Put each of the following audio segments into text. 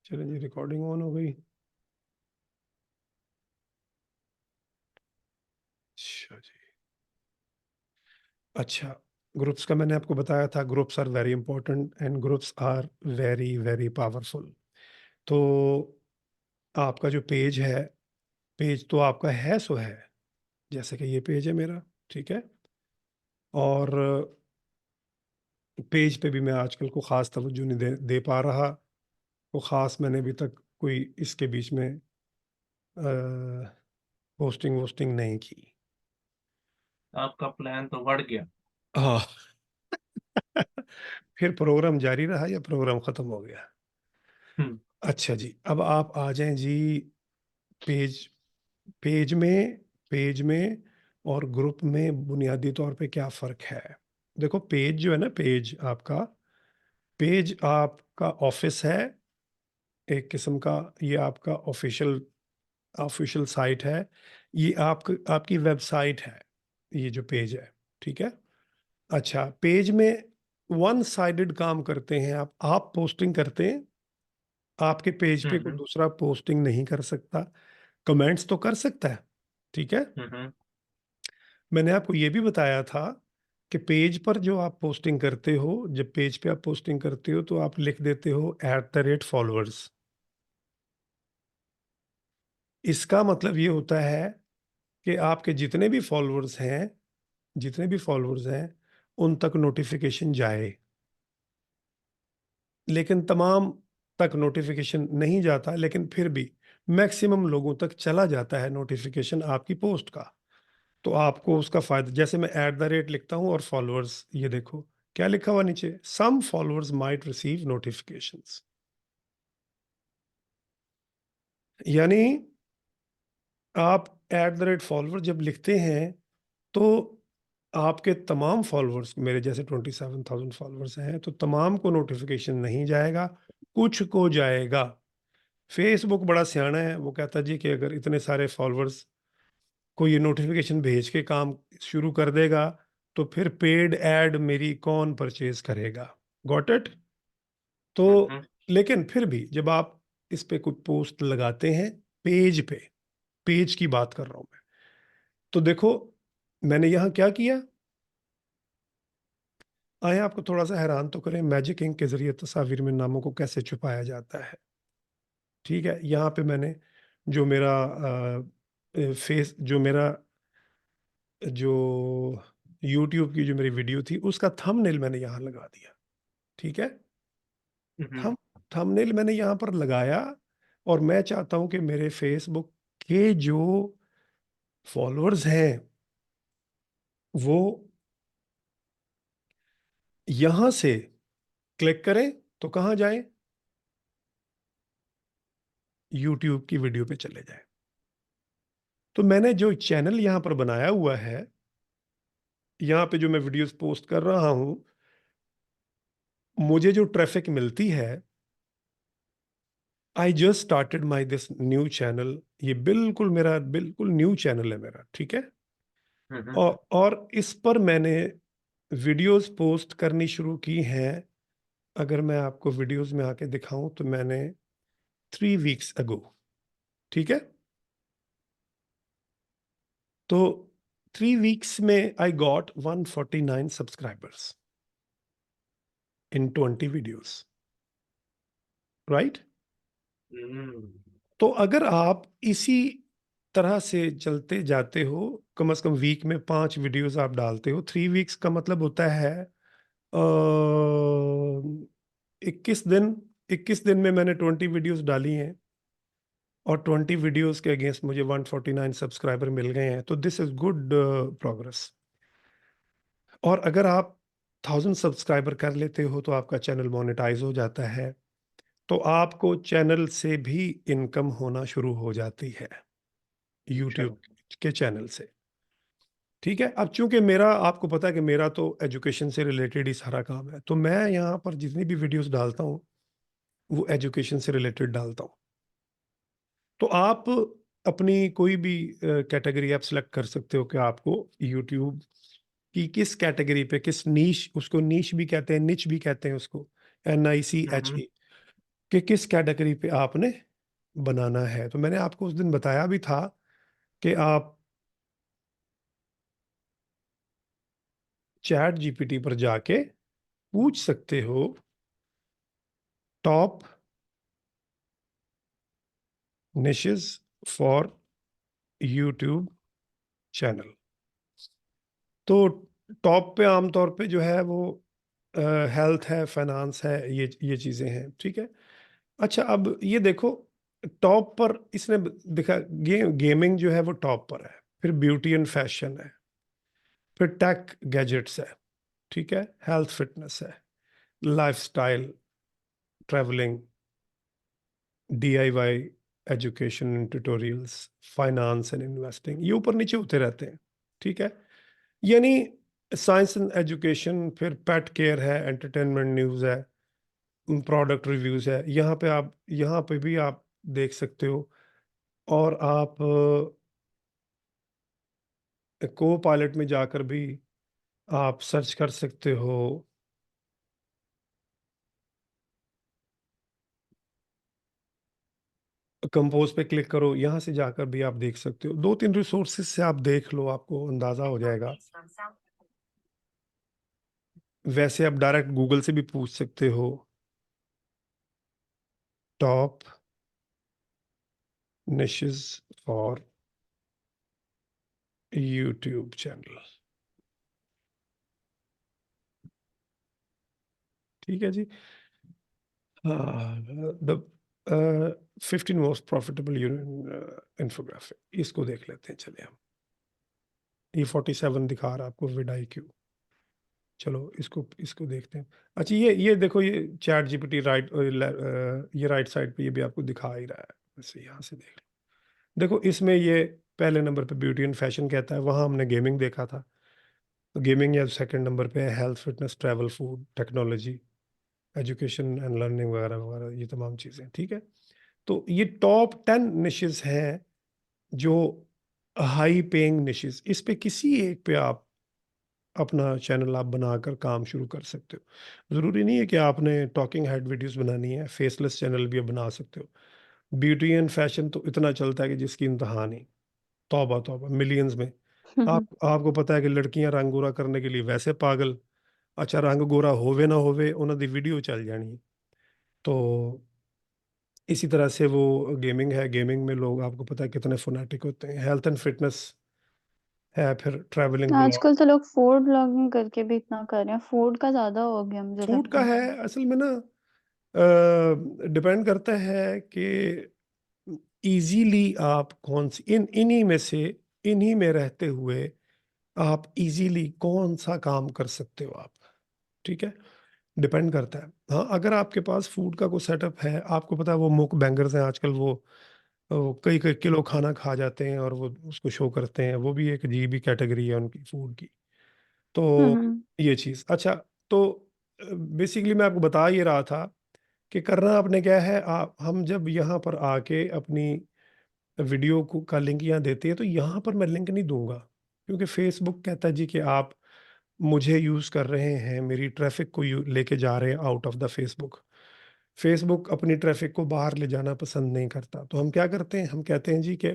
चलिए जी, recording on हो गई। अच्छा जी। अच्छा, ग्रुप्स का मैंने आपको बताया था, groups are very important and groups are very very powerful. तो आपका जो पेज है, पेज तो आपका है सो है, जैसे कि ये पेज है मेरा, ठीक है। और पेज पे भी मैं आजकल को ख़ास तवज्जो नहीं दे पा रहा। तो ख़ास मैंने अभी तक कोई इसके बीच में पोस्टिंग वोस्टिंग नहीं की। आपका प्लान तो बढ़ गया। हाँ। फिर प्रोग्राम जारी रहा या प्रोग्राम ख़त्म हो गया? हम्म। अच्छा जी, अब आप आ जाएँ जी पेज पेज में पेज में और ग्रुप में बुनियादी तौर पे क्या फ़र्क है? देखो, पेज जो है ना, पेज आपका ऑफ़िस है, एक किस्म का। ये आपका ऑफ़िशियल ऑफ़िशियल साइट है। ये आपकी वेबसाइट है, ये जो पेज है, ठीक है? अच्छा, पेज में वन साइडेड काम करते हैं आप। आप पोस्टिंग करते हैं, आपके पेज पे कोई हम्म। दूसरा पोस्टिंग नहीं कर सकता। कमेंट्स तो कर सकता है, ठीक है? हम्म। मैंने आपको ये भी बताया था कि पेज पर जो आप पोस्टिंग करते हो, जब पेज पे आप पोस्टिंग करते हो तो आप लिख देते हो @फॉलोअर्स। इसका मतलब ये होता है कि आपके जितने भी फॉलोअर्स हैं, उन तक नोटिफ़िकेशन जाए। लेकिन तमाम तक नोटिफ़िकेशन नहीं जाता, लेकिन फिर भी मैक्सिमम लोगों तक चला जाता है नोटिफ़िकेशन आपकी पोस्ट का। तो आपको उसका फ़ायदा, जैसे मैं लिखता हूँ और फॉलोअर्स, ये देखो क्या लिखा हुआ नीचे, some followers might receive notifications. यानी आप फॉलोअर जब लिखते हैं, तो आपके तमाम फॉलोअर्स, मेरे जैसे 27,000 फॉलोअर्स हैं, तो तमाम को नोटिफिकेशन नहीं जाएगा, कुछ को जाएगा। फेसबुक बड़ा सियाना है, वो कहता जी कि अगर इतने सारे फॉलोअर्स को ये नोटिफिकेशन भेज के काम शुरू कर देगा, तो फिर पेड ऐड मेरी कौन परचेज करेगा। Got it? तो हम्म। लेकिन फिर भी जब आप इस पे कोई पोस्ट लगाते हैं, पेज पे, पेज की बात कर रहा हूं मैं, तो देखो मैंने यहां क्या किया। आए आपको थोड़ा सा हैरान तो करें, मैजिक इंक के जरिए तस्वीर में नामों को कैसे छुपाया जाता है। ठीक है, यहाँ पे मैंने जो मेरा फेस, जो मेरा जो यूट्यूब की जो मेरी वीडियो थी, उसका थंबनेल मैंने यहाँ लगा दिया। ठीक है, हम्म। थंब थंबनेल मैंने यहाँ पर लगाया, और मैं चाहता हूँ कि मेरे फेसबुक के जो फॉलोअर्स हैं, वो यहाँ से क्लिक करें तो कहाँ जाएं? यूट्यूब की वीडियो पे चले जाएं। तो मैंने जो चैनल यहाँ पर बनाया हुआ है, यहाँ पे जो मैं वीडियोस पोस्ट कर रहा हूँ, मुझे जो ट्रैफिक मिलती है, I just started my this new channel. ये बिल्कुल न्यू चैनल है मेरा, ठीक है। हम्म। और इस पर मैंने वीडियोस पोस्ट करनी शुरू की हैं। अगर मैं आपको वीडियोस में आके दिखाऊं तो मैंने 3 वीक्स अगो, ठीक है, तो 3 वीक्स में I got 149 subscribers in 20 videos, right. Hmm. तो अगर आप इसी तरह से चलते जाते हो, कम से कम वीक में 5 वीडियोस आप डालते हो, 3 वीक्स का मतलब होता है 21 दिन। 21 दिन में मैंने 20 वीडियोस डाली हैं, और 20 वीडियोस के अगेंस्ट मुझे 149 सब्सक्राइबर मिल गए हैं, तो दिस इज गुड प्रोग्रेस। और अगर आप 1000 सब्सक्राइबर कर लेते हो तो आपका चैनल मोनेटाइज हो जाता है, तो आपको चैनल से भी इनकम होना शुरू हो जाती है, अच्छा। यूट्यूब के चैनल से। ठीक है, अब चूंकि मेरा, आपको पता है कि मेरा तो एजुकेशन से रिलेटेड ही सारा काम है, तो मैं यहाँ पर जितनी भी वीडियोस डालता हूँ, वो एजुकेशन से रिलेटेड डालता हूँ। तो आप अपनी कोई भी कैटेगरी आप सेलेक्ट कर सकते हो कि आपको यूट्यूब की किस कैटेगरी पे, किस नीश, उसको नीश भी कहते हैं, निच भी कहते हैं उसको, NICHE। हम्म। कि किस कैटेगरी पे आपने बनाना है। तो मैंने आपको उस दिन बताया भी था कि आप चैट जीपीटी पर जाके पूछ सकते हो top niches for YouTube channel. तो टॉप पे आमतौर पे जो है वो हेल्थ है, फाइनेंस है, ये चीजें हैं, ठीक है। अच्छा, अब ये देखो, टॉप पर इसने दिखा, गेमिंग जो है वो टॉप पर है, फिर ब्यूटी एंड फैशन है, फिर टेक गैजेट्स है, ठीक है, हेल्थ फिटनेस है, lifestyle, travelling, DIY, education and tutorials, finance and investing, ये ऊपर नीचे होते रहते हैं, ठीक है। यानी साइंस एंड एजुकेशन, फिर पेट केयर है, एंटरटेनमेंट न्यूज़ है, प्रोडक्ट रिव्यूज है, यहाँ पे भी आप देख सकते हो। और आप को पायलट में जाकर भी आप सर्च कर सकते हो। कंपोज पे क्लिक करो, यहाँ से जाकर भी आप देख सकते हो। दो तीन रिसोर्सेज से आप देख लो, आपको अंदाजा हो जाएगा। वैसे आप डायरेक्ट गूगल से भी पूछ सकते हो top niches for YouTube channel, ठीक है जी। द 15 मोस्ट प्रॉफिटेबल इंफोग्राफिक, इसको देख लेते हैं, चलिए हम। E47 दिखा रहा है आपको विड IQ। चलो इसको इसको देखते हैं। अच्छा, ये देखो, ये चैट जीपीटी राइट, ये राइट साइड पे ये भी आपको दिखा ही रहा है, वैसे यहाँ से देख लो। देखो इसमें ये पहले नंबर पे ब्यूटी एंड फैशन कहता है, वहाँ हमने गेमिंग देखा था। तो गेमिंग या सेकंड नंबर पे है health fitness, travel, food, technology, education and learning वगैरह वगैरह, ये तमाम चीज़ें, ठीक है। तो ये टॉप 10 निशेस हैं जो हाई पेइंग निशेस। इस पे किसी एक पे आप अपना चैनल आप बनाकर काम शुरू कर सकते हो। ज़रूरी नहीं है कि आपने टॉकिंग हेड वीडियोस बनानी है, फेसलेस चैनल भी आप बना सकते हो। ब्यूटी एंड फैशन तो इतना चलता है कि जिसकी इंतहा नहीं। तौबा तौबा, मिलियंस में। आपको पता है कि लड़कियां रंग गोरा करने के लिए वैसे पागल। अच्छा, रंग गोरा होवे ना होवे, उन्होंने वीडियो चल जानी है। तो इसी तरह से वो गेमिंग है, गेमिंग में लोग आपको पता है कितने फोनेटिक होते हैं। हेल्थ एंड फिटनेस है, फिर ट्रैवलिंग ब्लॉग। आजकल तो लोग फूड ब्लॉगिंग करके भी इतना कर रहे हैं। फूड का ज्यादा हो गया मुझे फूड लगता का है। है असल में ना, डिपेंड करता है कि इजीली आप कौन सी इन्हीं में से, इन्हीं में रहते हुए आप इजीली कौन सा काम कर सकते हो आप, ठीक है। डिपेंड करता है। हाँ, अगर आपके पास फूड का कोई सेटअप है, आपको पता है वो मुक बैंगर्स हैं आजकल, वो कई कई किलो खाना खा जाते हैं और वो उसको शो करते हैं, वो भी एक अजीब ही कैटेगरी है उनकी फूड की। तो हम्म। ये चीज़, अच्छा, तो बेसिकली मैं आपको बता ये रहा था कि करना आपने क्या है। आप हम जब यहाँ पर आके अपनी वीडियो को का लिंक यहाँ देते हैं, तो यहाँ पर मैं लिंक नहीं दूंगा, क्योंकि फेसबुक कहता है जी कि आप मुझे यूज़ कर रहे हैं, मेरी ट्रैफिक को लेके जा रहे हैं out of the Facebook. Facebook अपनी ट्रैफिक को बाहर ले जाना पसंद नहीं करता। तो हम क्या करते हैं, हम कहते हैं जी कि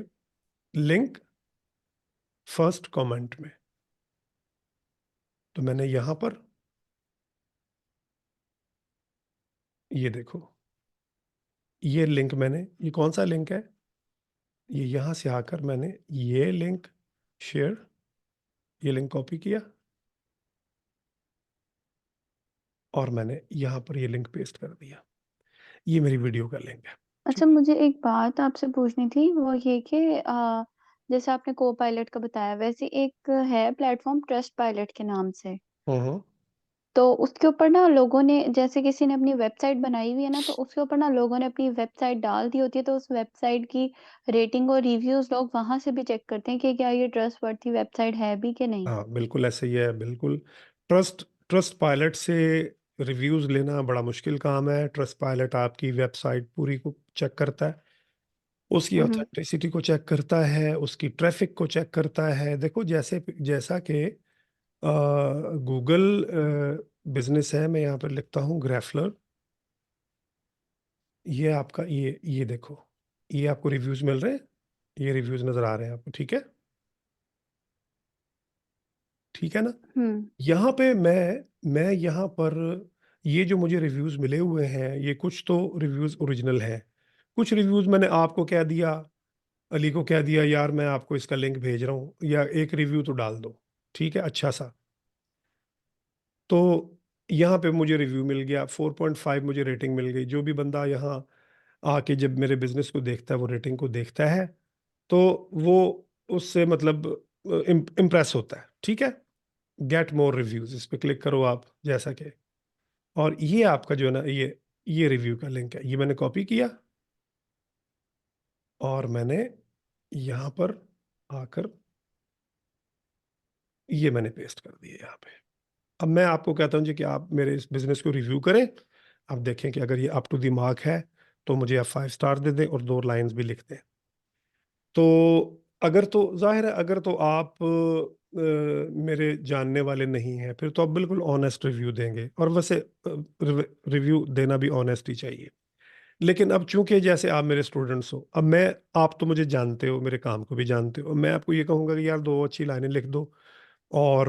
लिंक फर्स्ट कमेंट में। तो मैंने यहाँ पर, ये देखो, ये लिंक मैंने, ये कौन सा लिंक है, ये यहाँ से आकर मैंने ये लिंक शेयर, ये लिंक कॉपी किया और मैंने यहाँ पर ये लिंक पेस्ट कर दिया। ये मेरी वीडियो का लिंक है, अच्छा, ठीक है। मुझे एक बात आपसे पूछनी थी, वो ये कि जैसे आपने को पायलट का बताया, वैसे एक है प्लेटफॉर्म ट्रस्ट पायलट के नाम से। हम्म। तो उसके ऊपर ना लोगों ने, जैसे किसी ने अपनी वेबसाइट बनाई हुई है ना, तो उसके ऊपर ना लोगों ने अपनी वेबसाइट डाल दी होती है, तो उस वेबसाइट की रेटिंग और रिव्यूज लोग वहां से भी चेक करते हैं कि क्या ये ट्रस्ट वर्थी वेबसाइट है भी कि नहीं। हाँ, बिल्कुल ऐसे ही है, बिल्कुल। ट्रस्ट ट्रस्ट पायलट से रिव्यूज लेना बड़ा मुश्किल काम है। ट्रस्ट पायलट आपकी वेबसाइट पूरी को चेक करता है, उसकी हम्म। ऑथेंटिसिटी को चेक करता है, उसकी ट्रैफिक को चेक करता है। देखो, जैसा कि गूगल बिजनेस है, मैं यहाँ पर लिखता हूँ ग्रेफलर, ये आपका ये देखो, ये आपको रिव्यूज मिल रहे हैं, ये रिव्यूज नजर आ रहे हैं आपको, ठीक है, ठीक है ना। यहाँ पे मैं यहाँ पर ये जो मुझे रिव्यूज मिले हुए हैं, ये कुछ तो रिव्यूज ओरिजिनल हैं, कुछ रिव्यूज मैंने आपको कह दिया, अली को कह दिया यार मैं आपको इसका लिंक भेज रहा हूँ, या एक रिव्यू तो डाल दो, ठीक है, अच्छा सा। तो यहाँ पे मुझे रिव्यू मिल गया, 4.5 मुझे रेटिंग मिल गई। जो भी बंदा यहाँ आके जब मेरे बिजनेस को देखता है, वो रेटिंग को देखता है, तो वो उससे मतलब इम्प्रेस होता है, ठीक है। गेट मोर रिव्यूज, इस पे क्लिक करो आप, जैसा कि, और ये आपका जो है ना, ये रिव्यू का लिंक है, ये मैंने कॉपी किया और मैंने यहाँ पर आकर ये मैंने पेस्ट कर दिया यहाँ पे। अब मैं आपको कहता हूँ जी कि आप मेरे इस बिजनेस को रिव्यू करें, आप देखें कि अगर ये अप टू द मार्क है तो मुझे आप 5 स्टार दे दें और 2 लाइंस भी लिख दें। तो अगर तो जाहिर है, अगर तो आप मेरे जानने वाले नहीं हैं, फिर तो आप बिल्कुल ऑनेस्ट रिव्यू देंगे, और वैसे रिव्यू देना भी ऑनेस्ट ही चाहिए। लेकिन अब चूंकि जैसे आप मेरे स्टूडेंट्स हो, अब मैं, आप तो मुझे जानते हो, मेरे काम को भी जानते हो, मैं आपको ये कहूंगा कि यार 2 अच्छी लाइनें लिख दो और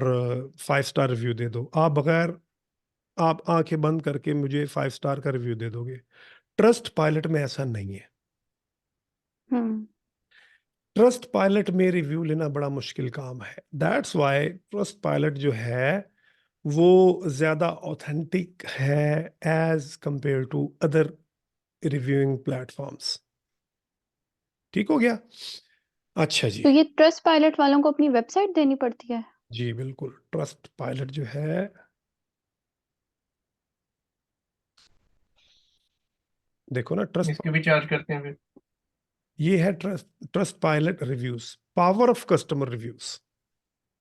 5 स्टार रिव्यू दे दो, आप बगैर, आप आंखें बंद करके मुझे 5 स्टार का रिव्यू दे दोगे। ट्रस्ट पायलट में ऐसा नहीं है। ट्रस्ट पायलट में रिव्यू लेना बड़ा मुश्किल काम है। दैट्स वाई ट्रस्ट पायलट जो है वो ज्यादा ऑथेंटिक है as compare to other reviewing platforms. ठीक हो गया। अच्छा जी। तो ये ट्रस्ट पायलट वालों को अपनी वेबसाइट देनी पड़ती है? जी बिल्कुल, ट्रस्ट पायलट जो है, देखो ना, इसके भी चार्ज करते हैं फिर? ये है Trustpilot reviews, power of customer reviews,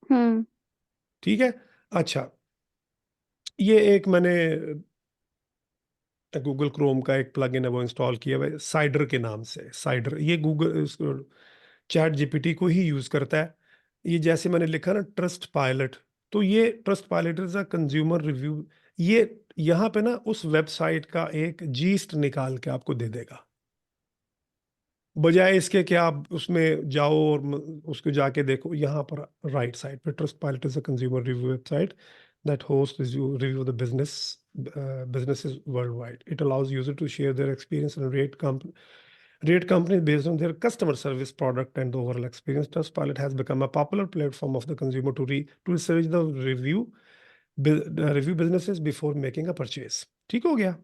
hmm ठीक है। अच्छा, ये एक मैंने गूगल क्रोम का एक प्लगइन है वो इंस्टॉल किया हुआ है साइडर के नाम से। साइडर ये गूगल चैट जीपीटी को ही यूज करता है। ये जैसे मैंने लिखा ना ट्रस्ट पायलट, तो ये trust pilot is a consumer review. ये यहाँ पे ना उस वेबसाइट का एक जीस्ट निकाल के आपको दे देगा, बजाय इसके कि आप उसमें जाओ और उसको जाके देखो। यहाँ पर राइट साइड पे, trust pilot is a consumer review website that hosts review the businesses worldwide. It allows users to share their experience and rate companies based on their customer service, product, and the overall experience. Trustpilot has become a popular platform of the consumer to research the review businesses before making a purchase. ठीक हो गया?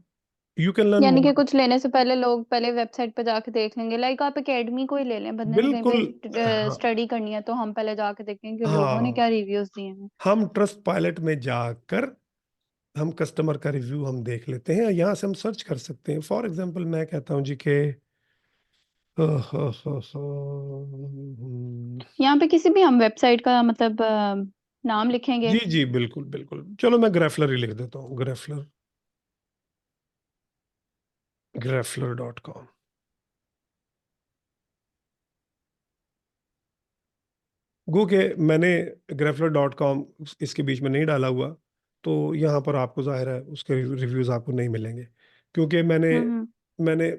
You can learn यानी कि more. कुछ लेने से पहले लोग पहले वेबसाइट पे जाके देख लेंगे। लाइक आप एकेडमी को ही ले लें, बंदे ने कहीं बिल्कुल। पे हाँ, स्टडी करनी है तो हम पहले जाके देखेंगे कि लोगों ने हाँ, क्या रिव्यूज दिए हैं। हम ट्रस्ट पायलट में जाकर हम कस्टमर का रिव्यू हम देख लेते हैं, यहाँ से हम सर्च कर सकते हैं। फॉर एग्जांपल मैं कहता हूँ जी के यहाँ पे किसी भी हम वेबसाइट का मतलब नाम लिखेंगे। जी जी बिल्कुल बिल्कुल, चलो मैं ग्रेफलर ही लिख देता हूँ, ग्रेफलर.com। गो के मैंने ग्रेफलर.com इसके बीच में नहीं डाला हुआ, तो यहाँ पर आपको जाहिर है उसके रिव्यूज आपको नहीं मिलेंगे, क्योंकि मैंने हम्म मैंने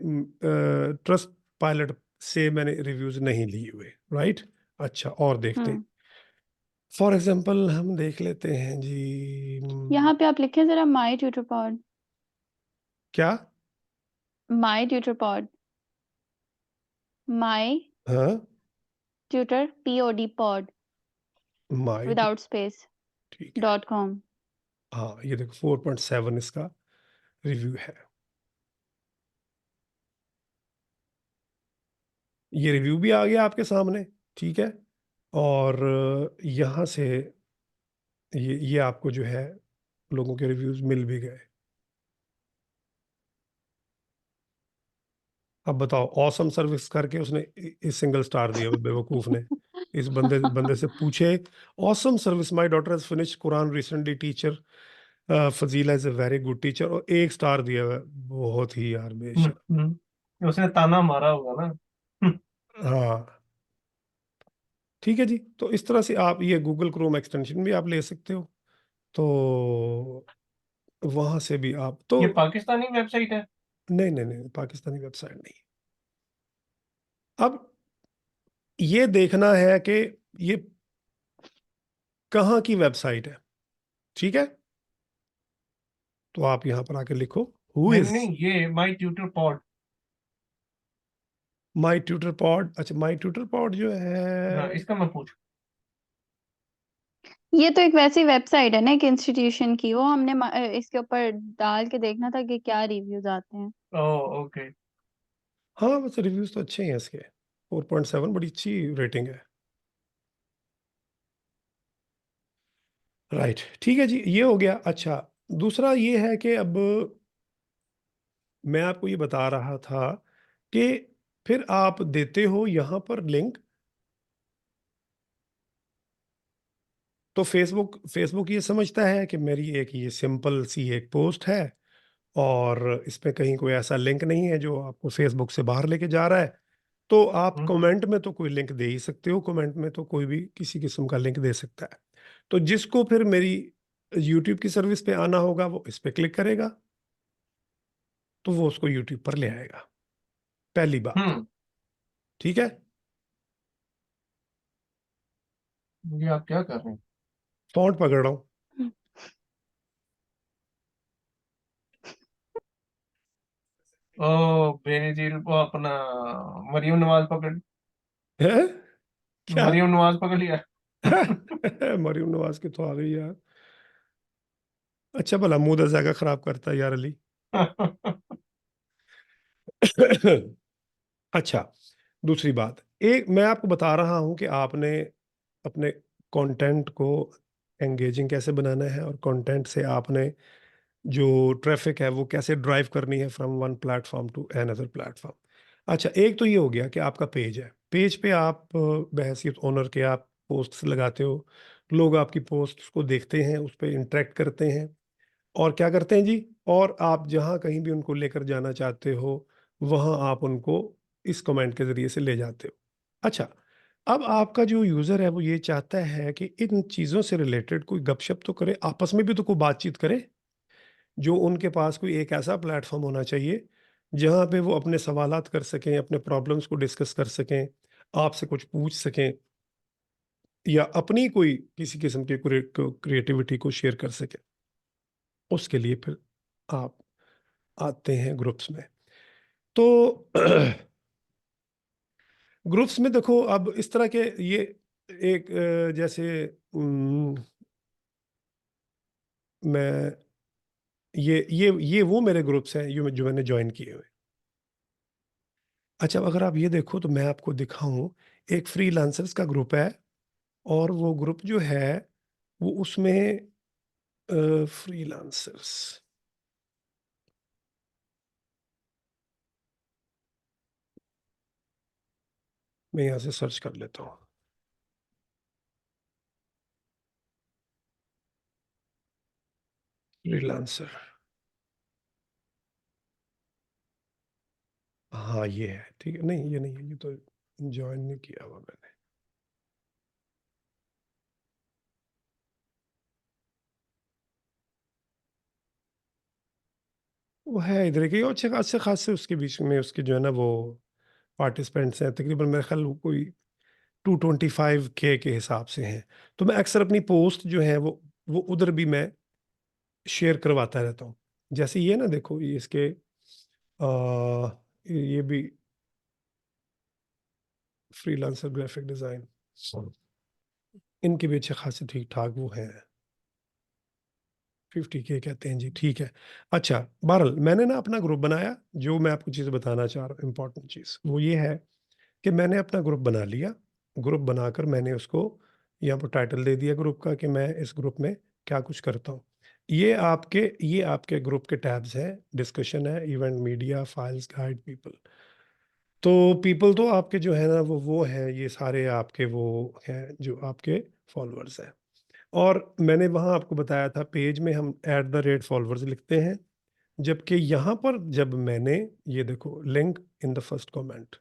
ट्रस्ट पायलट से मैंने रिव्यूज नहीं लिए हुए, राइट। अच्छा, और देखते हैं। हम्म फॉर एग्जांपल हम देख लेते हैं जी, यहाँ पे आप लिखें जरा माई ट्यूटर पॉड। क्या? माई ट्यूटर पॉड, माई हाँ, tutor POD pod might, without space ठीक है। .com। हाँ, ये देखो 4.7 इसका रिव्यू है। ये रिव्यू भी आ गया आपके सामने, ठीक है। और यहाँ से ये आपको जो है लोगों के रिव्यूज मिल भी गए। अब बताओ, ऑसम सर्विस करके उसने इस सिंगल स्टार दिया बेवकूफ ने। इस बंदे बंदे से पूछे, awesome service, my daughter has finished Quran recently, teacher Fazila is a very good teacher, और 1 स्टार दिया हुआ है। बहुत ही यार बेशक। उसने ताना मारा होगा ना। हम्म, हाँ, ठीक है जी। तो इस तरह से आप ये गूगल क्रोम एक्सटेंशन भी आप ले सकते हो, तो वहां से भी आप तो। ये पाकिस्तानी वेबसाइट है? नहीं, पाकिस्तानी वेबसाइट नहीं। अब ये देखना है कि ये कहाँ की वेबसाइट है, ठीक है? तो आप यहां पर आके लिखो हु नहीं इज नहीं, ये माई ट्यूटर पॉड। माई ट्यूटर पॉड। अच्छा, माई ट्यूटर पॉड जो हाँ, है, इसका मैं पूछ। ये तो एक वैसी वेबसाइट है ना एक इंस्टीट्यूशन की, वो हमने इसके ऊपर डाल के देखना था कि क्या रिव्यूज आते हैं। Oh okay. हाँ बस रिव्यूज तो अच्छे हैं इसके, 4.7 बड़ी अच्छी रेटिंग है। राइट, ठीक है जी, ये हो गया। अच्छा, दूसरा ये है कि अब मैं आपको ये बता रहा था कि फिर आप देते हो यहां पर लिंक, तो फेसबुक ये समझता है कि मेरी एक ये सिंपल सी एक पोस्ट है और इसमें कहीं कोई ऐसा लिंक नहीं है जो आपको फेसबुक से बाहर लेके जा रहा है। तो आप कमेंट में तो कोई लिंक दे ही सकते हो, कमेंट में तो कोई भी किसी किस्म का लिंक दे सकता है। तो जिसको फिर मेरी यूट्यूब की सर्विस पे आना होगा वो इस पे क्लिक करेगा, तो वो उसको यूट्यूब पर ले आएगा। पहली बात, हम्म। ठीक है? ये आप क्या कर रहे हैं? फॉन्ट पकड़ रहा हूँ। ओ, बेनजीर वो अपना मरियम नवाज पकड़। है क्या? मरियम नवाज पकड़ लिया। मरियम नवाज की तो आ गई यार। अच्छा भला मुंह दा जायका खराब करता है यार अली। अच्छा, दूसरी बात, एक मैं आपको बता रहा हूं कि आपने अपने कंटेंट को एंगेजिंग कैसे बनाना है और कंटेंट से आपने जो ट्रैफिक है वो कैसे ड्राइव करनी है from one platform to another platform. अच्छा, एक तो ये हो गया कि आपका पेज है, पेज पे आप बहैसियत ओनर के आप पोस्ट्स लगाते हो, लोग आपकी पोस्ट्स को देखते हैं, उस पर इंटरेक्ट करते हैं और क्या करते हैं जी, और आप जहाँ कहीं भी उनको लेकर जाना चाहते हो वहाँ आप उनको इस कमेंट के ज़रिए से ले जाते हो। अच्छा, अब आपका जो यूज़र है वो ये चाहता है कि इन चीज़ों से रिलेटेड कोई गपशप तो करे, आपस में भी तो कोई बातचीत करे। जो उनके पास कोई एक ऐसा प्लेटफॉर्म होना चाहिए जहाँ पे वो अपने सवालात कर सकें, अपने प्रॉब्लम्स को डिस्कस कर सकें, आपसे कुछ पूछ सकें या अपनी कोई किसी किस्म की क्रिएटिविटी को शेयर कर सकें। उसके लिए फिर आप आते हैं ग्रुप्स में। तो ग्रुप्स में देखो, अब इस तरह के ये एक जैसे मैं ये वो मेरे ग्रुप्स हैं जो मैंने ज्वाइन किए हुए। अच्छा, अब अगर आप ये देखो तो मैं आपको दिखाऊं, एक फ्रीलांसर्स का ग्रुप है और वो ग्रुप जो है वो उसमें फ्रीलांसर्स, मैं यहाँ से सर्च कर लेता हूँ। फ्रीलांसर, हाँ ये है, ठीक है। नहीं ये नहीं है, ये तो ज्वाइन नहीं किया हुआ मैंने। वो है इधर के, अच्छे अच्छे खासे उसके बीच में उसके जो है ना वो पार्टिसिपेंट्स हैं, तकरीबन मेरे ख्याल वो कोई 225K के हिसाब से हैं। तो मैं अक्सर अपनी पोस्ट जो है वो उधर भी मैं शेयर करवाता रहता हूँ। जैसे ये ना देखो, ये इसके ये भी फ्रीलांसर ग्राफिक डिजाइन, इनके भी अच्छे खासे ठीक ठाक वो हैं। 50K कहते हैं जी, ठीक है। अच्छा, बहरहाल मैंने ना अपना ग्रुप बनाया। जो मैं आपको चीज़ बताना चाह रहा हूँ, इंपॉर्टेंट चीज़ वो ये है कि मैंने अपना ग्रुप बना लिया। ग्रुप बनाकर मैंने उसको यहाँ पर टाइटल दे दिया ग्रुप का कि मैं इस ग्रुप में क्या कुछ करता हूँ। ये आपके ग्रुप के टैब्स हैं, डिस्कशन है, event, media, files, guide, people. तो पीपल तो आपके जो है ना वो हैं, ये सारे आपके वो हैं जो आपके फॉलोअर्स हैं। और मैंने वहाँ आपको बताया था पेज में हम @फॉलोअर्स लिखते हैं, जबकि यहाँ पर जब मैंने ये देखो link in the first comment,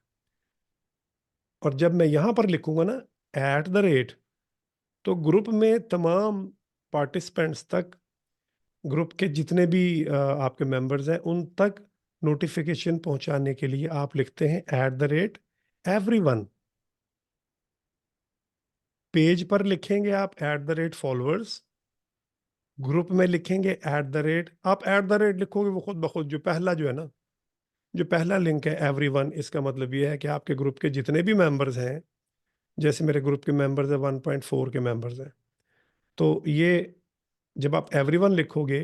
और जब मैं यहाँ पर लिखूंगा ना @ तो ग्रुप में तमाम पार्टिसिपेंट्स तक, ग्रुप के जितने भी आपके मेंबर्स हैं उन तक नोटिफिकेशन पहुंचाने के लिए आप लिखते हैं @everyone। पेज पर लिखेंगे आप @followers, ग्रुप में लिखेंगे आप लिखोगे वो खुद ब खुद जो पहला जो है ना, जो पहला लिंक है एवरीवन, इसका मतलब ये है कि आपके ग्रुप के जितने भी मेंबर्स हैं, जैसे मेरे ग्रुप के मेंबर्स है 1.4 के मेंबर्स हैं, तो ये जब आप एवरीवन लिखोगे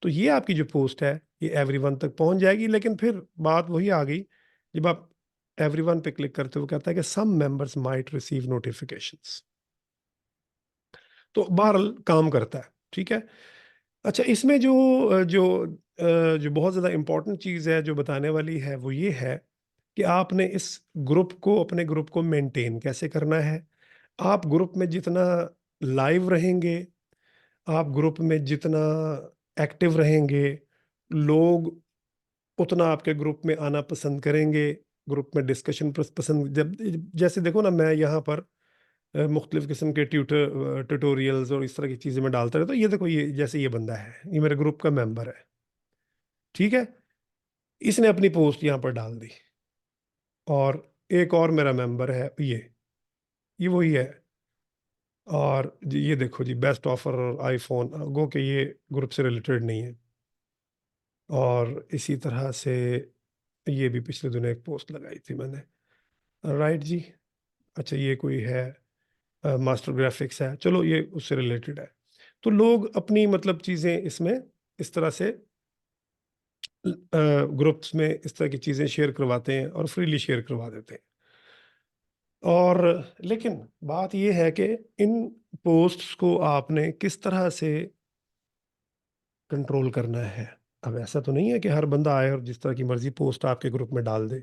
तो ये आपकी जो पोस्ट है ये एवरीवन तक पहुंच जाएगी। लेकिन फिर बात वही आ गई, जब आप एवरीवन पे क्लिक करते हो कहता है कि some members might receive notifications, तो बहरहाल काम करता है, ठीक है। अच्छा, इसमें जो बहुत ज़्यादा इम्पोर्टेंट चीज़ है जो बताने वाली है वो ये है कि आपने इस अपने ग्रुप को मेंटेन कैसे करना है। आप ग्रुप में जितना लाइव रहेंगे, आप ग्रुप में जितना एक्टिव रहेंगे, लोग उतना आपके ग्रुप में आना पसंद करेंगे, ग्रुप में डिस्कशन पसंद। जब जैसे देखो ना, मैं यहाँ पर मुख्तलिफ किस्म के ट्यूटोरियल्स और इस तरह की चीज़ें मैं डालता रहता हूँ। ये देखो, ये जैसे ये बंदा है, ये मेरे ग्रुप का मेंबर है, ठीक है। इसने अपनी पोस्ट यहाँ पर डाल दी, और एक और मेरा मेंबर है, ये वही है। और ये देखो जी, बेस्ट ऑफर और आईफोन, गो के ये ग्रुप से रिलेटेड नहीं है। और इसी तरह से ये भी पिछले दिनों एक पोस्ट लगाई थी मैंने, राइट जी। अच्छा, ये कोई है मास्टर ग्राफिक्स है, चलो ये उससे रिलेटेड है। तो लोग अपनी मतलब चीज़ें इसमें इस तरह से ग्रुप्स में इस तरह की चीज़ें शेयर करवाते हैं और फ्रीली शेयर करवा देते हैं। और लेकिन बात ये है कि इन पोस्ट्स को आपने किस तरह से कंट्रोल करना है। अब ऐसा तो नहीं है कि हर बंदा आए और जिस तरह की मर्जी पोस्ट आपके ग्रुप में डाल दे।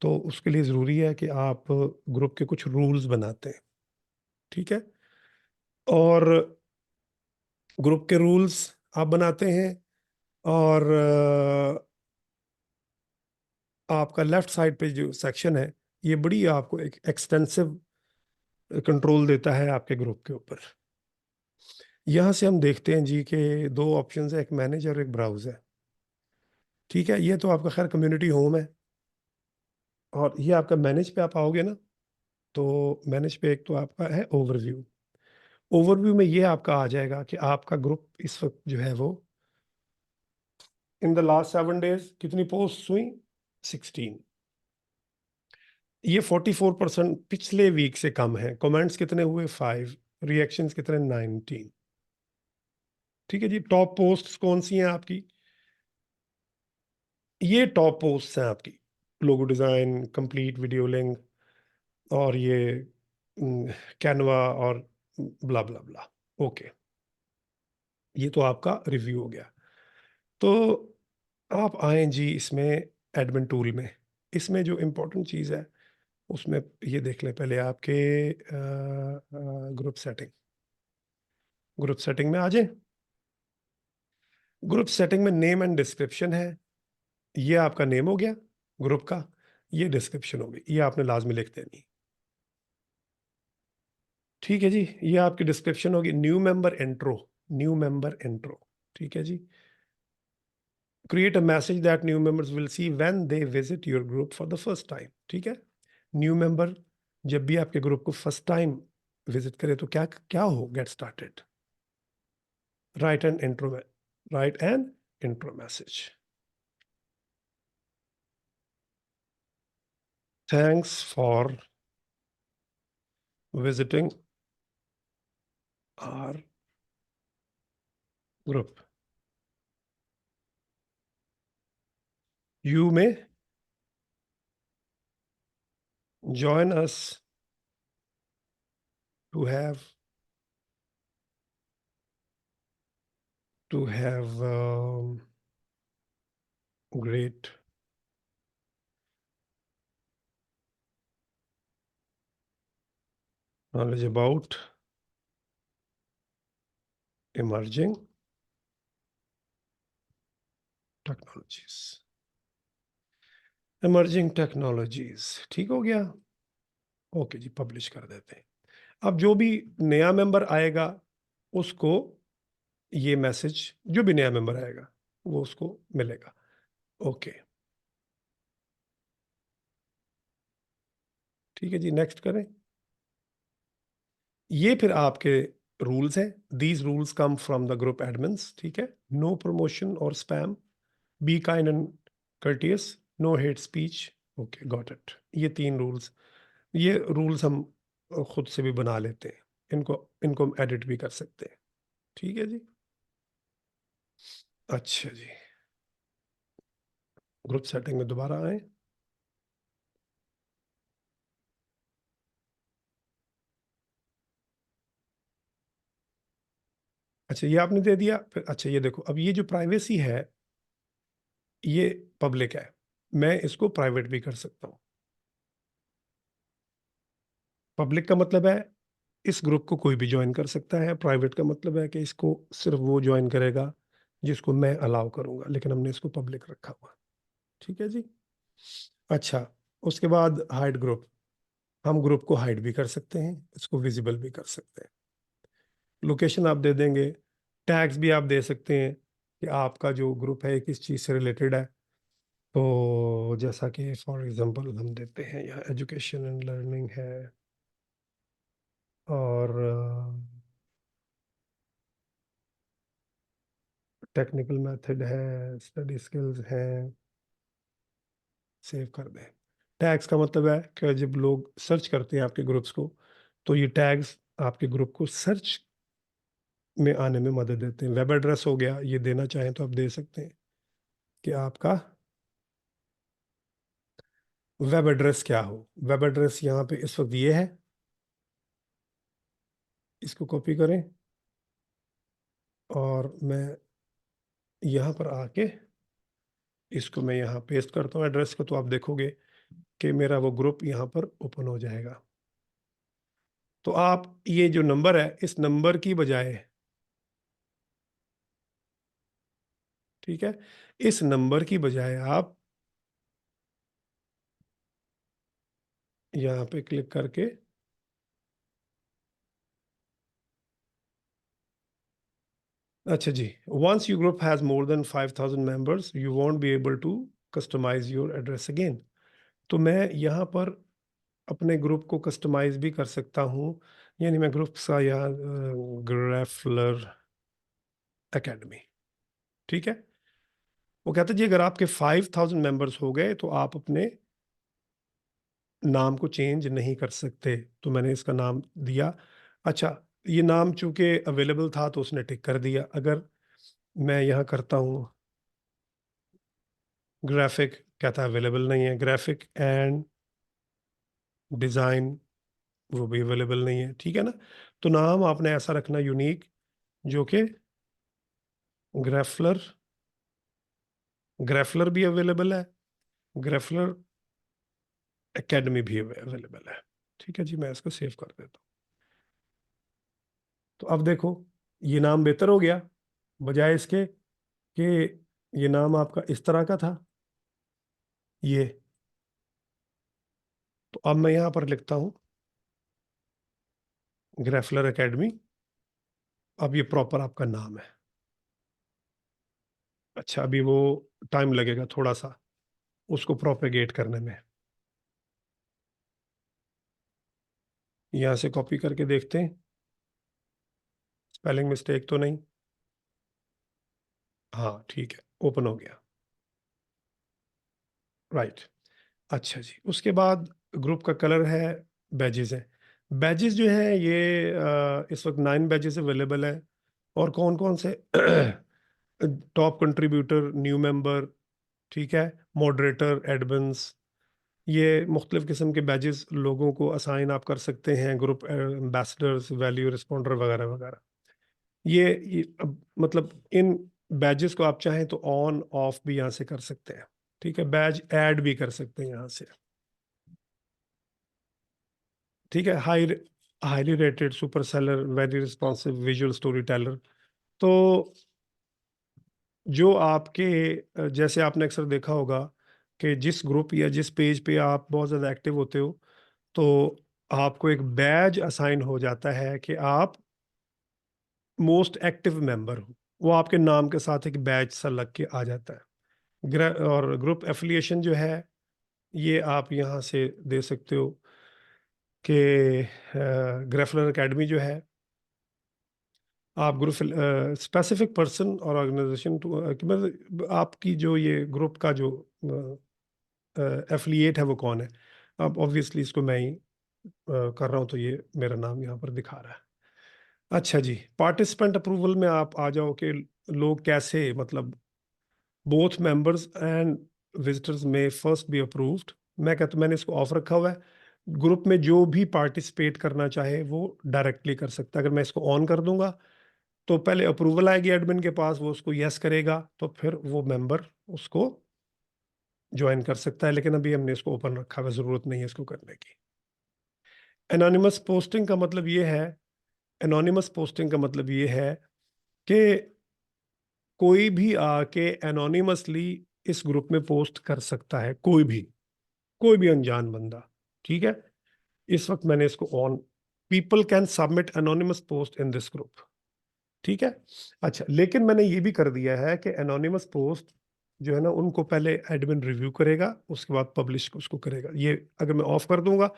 तो उसके लिए ज़रूरी है कि आप ग्रुप के कुछ रूल्स बनाते हैं, ठीक है। और ग्रुप के रूल्स आप बनाते हैं, और आपका लेफ्ट साइड पे जो सेक्शन है, ये बड़ी आपको एक एक्सटेंसिव कंट्रोल देता है आपके ग्रुप के ऊपर। यहाँ से हम देखते हैं जी कि दो ऑप्शंस है, एक मैनेज और एक ब्राउज है, ठीक है। ये तो आपका खैर कम्युनिटी होम है, और ये आपका मैनेज पे आप आओगे ना, तो मैनेज पे एक तो आपका है ओवरव्यू। ओवरव्यू में ये आपका आ जाएगा कि आपका ग्रुप इस वक्त जो है वो इन द लास्ट 7 डेज कितनी पोस्ट हुई, 16। ये 44% पिछले वीक से कम है। कमेंट्स कितने हुए, 5। रिएक्शंस कितने, 19। ठीक है जी। टॉप पोस्ट्स कौन सी हैं आपकी, ये टॉप पोस्ट्स हैं आपकी, logo design, complete video link, और ये कैनवा और ब्ला ब्ला ब्ला। ओके, ये तो आपका रिव्यू हो गया। तो आप आए जी इसमें एडमिन टूल में, इसमें जो इम्पोर्टेंट चीज़ है उसमें ये देख लें पहले आपके ग्रुप सेटिंग में आ जाए। ग्रुप सेटिंग में नेम एंड डिस्क्रिप्शन है, ये आपका नेम हो गया ग्रुप का, ये डिस्क्रिप्शन होगी, ये आपने लाजमी लिख देनी, ठीक है जी। ये आपकी डिस्क्रिप्शन होगी। न्यू मेंबर इंट्रो, ठीक है जी। Create a message that new members will see when they visit your group for the first time, ठीक है। न्यू मेंबर जब भी आपके ग्रुप को फर्स्ट टाइम विजिट करे तो क्या क्या हो, get started, right an intro message. Thanks for visiting our group. You may join us to have great knowledge about emerging technologies, ठीक हो गया। ओके जी, पब्लिश कर देते हैं। अब जो भी नया मेंबर आएगा उसको ये मैसेज, जो भी नया मेंबर आएगा वो उसको मिलेगा। ओके। ठीक है जी, नेक्स्ट करें। ये फिर आपके रूल्स हैं। These rules come from the group admins, ठीक है। नो प्रमोशन और spam, be kind and courteous, no hate speech. Okay, got it. ये 3 रूल्स, ये रूल्स हम खुद से भी बना लेते हैं, इनको हम एडिट भी कर सकते हैं। ठीक है जी। अच्छा जी, ग्रुप सेटिंग में दोबारा आए। अच्छा, ये आपने दे दिया। फिर अच्छा, ये देखो, अब ये जो प्राइवेसी है ये पब्लिक है, मैं इसको प्राइवेट भी कर सकता हूँ। पब्लिक का मतलब है इस ग्रुप को कोई भी ज्वाइन कर सकता है, प्राइवेट का मतलब है कि इसको सिर्फ वो ज्वाइन करेगा जिसको मैं अलाउ करूंगा, लेकिन हमने इसको पब्लिक रखा हुआ। ठीक है जी। अच्छा, उसके बाद हाइड ग्रुप, हम ग्रुप को हाइड भी कर सकते हैं, इसको विजिबल भी कर सकते हैं। लोकेशन आप दे देंगे, टैग्स भी आप दे सकते हैं कि आपका जो ग्रुप है किस चीज़ से रिलेटेड है। तो जैसा कि फॉर एग्जांपल हम देते हैं यहाँ एजुकेशन एंड लर्निंग है, और टेक्निकल मेथड है, स्टडी स्किल्स हैं। सेव कर दें। टैग्स का मतलब है कि जब लोग सर्च करते हैं आपके ग्रुप्स को, तो ये टैग्स आपके ग्रुप को सर्च में आने में मदद देते हैं। वेब एड्रेस हो गया, ये देना चाहें तो आप दे सकते हैं कि आपका वेब एड्रेस क्या हो। वेब एड्रेस यहाँ पे इस वक्त ये है, इसको कॉपी करें और मैं यहाँ पर आके इसको मैं यहाँ पेस्ट करता हूँ एड्रेस को, तो आप देखोगे कि मेरा वो ग्रुप यहाँ पर ओपन हो जाएगा। तो आप ये जो नंबर है, इस नंबर की बजाय, ठीक है, इस नंबर की बजाय आप यहाँ पे क्लिक करके अच्छा जी, once your group has more than 5,000 members, you won't be able to customize your address again। तो मैं यहाँ पर अपने ग्रुप को कस्टमाइज भी कर सकता हूँ, यानी मैं ग्रुप का यहाँ ग्रेफलर एकेडमी, ठीक है। वो कहते जी अगर आपके 5,000 मेंबर्स हो गए तो आप अपने नाम को चेंज नहीं कर सकते, तो मैंने इसका नाम दिया। अच्छा, ये नाम चूंकि अवेलेबल था तो उसने टिक कर दिया। अगर मैं यहाँ करता हूँ ग्राफिक, कहता है अवेलेबल नहीं है। ग्राफिक एंड डिज़ाइन, वो भी अवेलेबल नहीं है, ठीक है ना। तो नाम आपने ऐसा रखना यूनिक, जो कि ग्राफलर, ग्राफलर भी अवेलेबल है, ग्राफलर एकेडमी भी अवेलेबल है। ठीक है जी, मैं इसको सेव कर देता हूँ। तो अब देखो, ये नाम बेहतर हो गया, बजाय इसके कि ये नाम आपका इस तरह का था ये। तो अब मैं यहाँ पर लिखता हूँ ग्राफलर एकेडमी, अब ये प्रॉपर आपका नाम है। अच्छा, अभी वो टाइम लगेगा थोड़ा सा उसको प्रोपेगेट करने में। यहाँ से कॉपी करके देखते हैं, स्पेलिंग मिस्टेक तो नहीं। हाँ ठीक है, ओपन हो गया, राइट। अच्छा जी, उसके बाद ग्रुप का कलर है, बैजेस है। बैजेस जो है ये इस वक्त 9 बैजेस अवेलेबल है। और कौन कौन से टॉप कंट्रीब्यूटर, न्यू मेंबर, ठीक है, मॉडरेटर, एडमिन्स, ये मुख्तलिफ किस्म के बैजेस लोगों को असाइन आप कर सकते हैं, ग्रुप एम्बेसडर्स, वैल्यू रिस्पॉन्डर वगैरह वगैरह। ये अब मतलब इन बैजेस को आप चाहें तो ऑन ऑफ भी यहाँ से कर सकते हैं, ठीक है। बैज ऐड भी कर सकते हैं यहाँ से, ठीक है। Highly rated, super seller, very responsive, visual story teller. तो जो आपके जैसे आपने अक्सर देखा होगा कि जिस ग्रुप या जिस पेज पे आप बहुत ज़्यादा एक्टिव होते हो, तो आपको एक बैज असाइन हो जाता है कि आप मोस्ट एक्टिव मेंबर हो। वो आपके नाम के साथ एक बैज सा लग के आ जाता है। और ग्रुप एफिलिएशन जो है ये आप यहाँ से दे सकते हो। कि ग्रेफलर एकेडमी जो है, आप ग्रुप स्पेसिफिक पर्सन और ऑर्गेनाइजेशन टू मतलब आपकी जो ये ग्रुप का जो एफिलिएट है वो कौन है। अब ऑब्वियसली इसको मैं ही कर रहा हूँ, तो ये मेरा नाम यहाँ पर दिखा रहा है। अच्छा जी, पार्टिसिपेंट अप्रूवल में आप आ जाओ कि लोग कैसे, मतलब बोथ मेंबर्स एंड विजिटर्स में फर्स्ट बी अप्रूव्ड। मैं कहता हूँ मैंने इसको ऑफ रखा हुआ है, ग्रुप में जो भी पार्टिसिपेट करना चाहे वो डायरेक्टली कर सकता है। अगर मैं इसको ऑन कर दूंगा तो पहले अप्रूवल आएगी एडमिन के पास, वो उसको यस करेगा तो फिर वो मेंबर उसको ज्वाइन कर सकता है। लेकिन अभी हमने इसको ओपन रखा हुआ, जरूरत नहीं है इसको करने की। एनोनिमस पोस्टिंग का मतलब ये है, एनोनिमस पोस्टिंग का मतलब ये है कि कोई भी आके एनोनिमसली इस ग्रुप में पोस्ट कर सकता है, कोई भी अनजान बंदा। ठीक है, इस वक्त मैंने इसको on, people can submit anonymous post in this group. ठीक है। अच्छा, लेकिन मैंने ये भी कर दिया है कि एनोनिमस पोस्ट जो है ना, उनको पहले एडमिन रिव्यू करेगा, उसके बाद पब्लिश उसको करेगा। ये अगर मैं ऑफ कर दूंगा